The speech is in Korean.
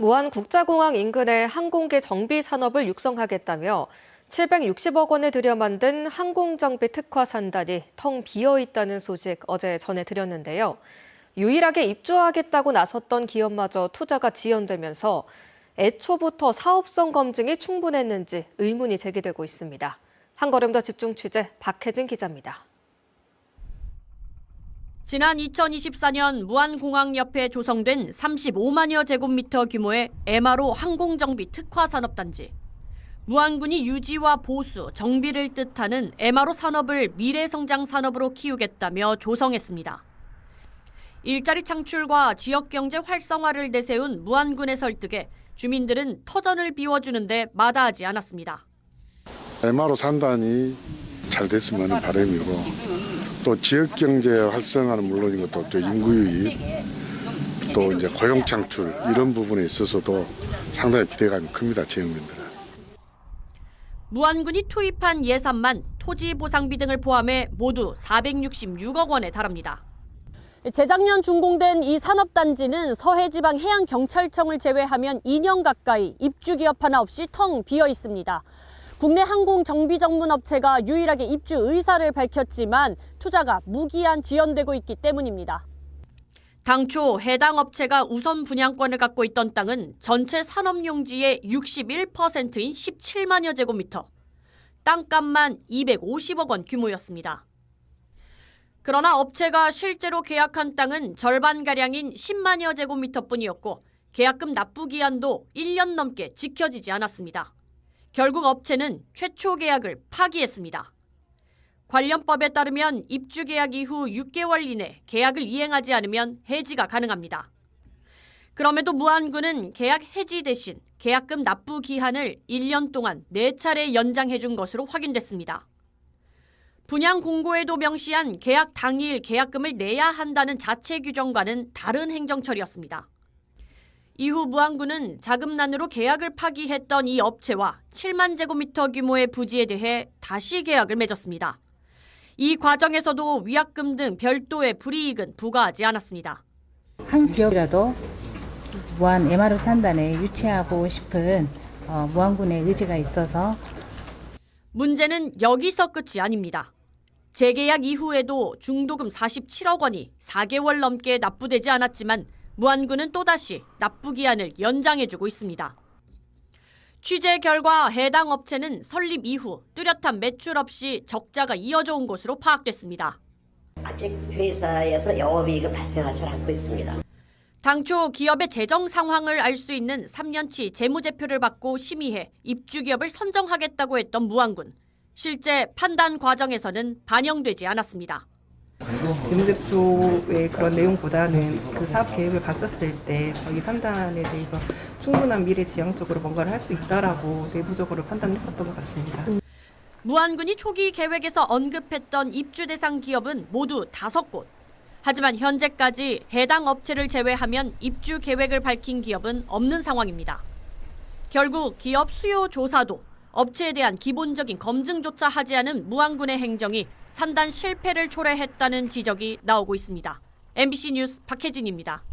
무안국제공항 인근의 항공기 정비 산업을 육성하겠다며 760억 원을 들여 만든 항공정비 특화 산단이 텅 비어 있다는 소식 어제 전해드렸는데요. 유일하게 입주하겠다고 나섰던 기업마저 투자가 지연되면서 애초부터 사업성 검증이 충분했는지 의문이 제기되고 있습니다. 한 걸음 더 집중 취재 박혜진 기자입니다. 지난 2024년 무안공항 옆에 조성된 35만여 제곱미터 규모의 MRO 항공정비 특화산업단지. 무안군이 유지와 보수, 정비를 뜻하는 MRO 산업을 미래성장 산업으로 키우겠다며 조성했습니다. 일자리 창출과 지역경제 활성화를 내세운 무안군의 설득에 주민들은 터전을 비워주는데 마다하지 않았습니다. MRO 산단이 잘 됐으면 하는 바람이고 또 지역경제 활성화는 물론이고 또 인구 유입 또 이제 고용 창출 이런 부분에 있어서도 상당히 기대감이 큽니다. 지역민들은. 무안군이 투입한 예산만 토지 보상비 등을 포함해 모두 466억 원에 달합니다. 재작년 준공된 이 산업단지는 서해지방해양경찰청을 제외하면 2년 가까이 입주기업 하나 없이 텅 비어 있습니다. 국내 항공정비 전문 업체가 유일하게 입주 의사를 밝혔지만 투자가 무기한 지연되고 있기 때문입니다. 당초 해당 업체가 우선 분양권을 갖고 있던 땅은 전체 산업용지의 61%인 17만여 제곱미터, 땅값만 250억 원 규모였습니다. 그러나 업체가 실제로 계약한 땅은 절반가량인 10만여 제곱미터뿐이었고 계약금 납부 기한도 1년 넘게 지켜지지 않았습니다. 결국 업체는 최초 계약을 파기했습니다. 관련법에 따르면 입주 계약 이후 6개월 이내 계약을 이행하지 않으면 해지가 가능합니다. 그럼에도 무안군은 계약 해지 대신 계약금 납부 기한을 1년 동안 4차례 연장해 준 것으로 확인됐습니다. 분양 공고에도 명시한 계약 당일 계약금을 내야 한다는 자체 규정과는 다른 행정처리였습니다. 이후 무안군은 자금난으로 계약을 파기했던 이 업체와 7만 제곱미터 규모의 부지에 대해 다시 계약을 맺었습니다. 이 과정에서도 위약금 등 별도의 불이익은 부과하지 않았습니다. 한 기업이라도 무안 MRO 산단에 유치하고 싶은 무안군의 의지가 있어서 문제는 여기서 끝이 아닙니다. 재계약 이후에도 중도금 47억 원이 4개월 넘게 납부되지 않았지만 무안군은 또다시 납부 기한을 연장해주고 있습니다. 취재 결과 해당 업체는 설립 이후 뚜렷한 매출 없이 적자가 이어져 온 것으로 파악됐습니다. 아직 회사에서 영업이익을 발생하지 않고 있습니다. 당초 기업의 재정 상황을 알 수 있는 3년치 재무제표를 받고 심의해 입주기업을 선정하겠다고 했던 무안군. 실제 판단 과정에서는 반영되지 않았습니다. 재무제표의 그런 내용보다는 그 사업 계획을 봤었을 때 저희 산단에 대해서 충분한 미래지향적으로 뭔가를 할 수 있다라고 내부적으로 판단을 했었던 것 같습니다. 무안군이 초기 계획에서 언급했던 입주 대상 기업은 모두 5곳. 하지만 현재까지 해당 업체를 제외하면 입주 계획을 밝힌 기업은 없는 상황입니다. 결국 기업 수요 조사도 업체에 대한 기본적인 검증조차 하지 않은 무안군의 행정이 산단 실패를 초래했다는 지적이 나오고 있습니다. MBC 뉴스 박혜진입니다.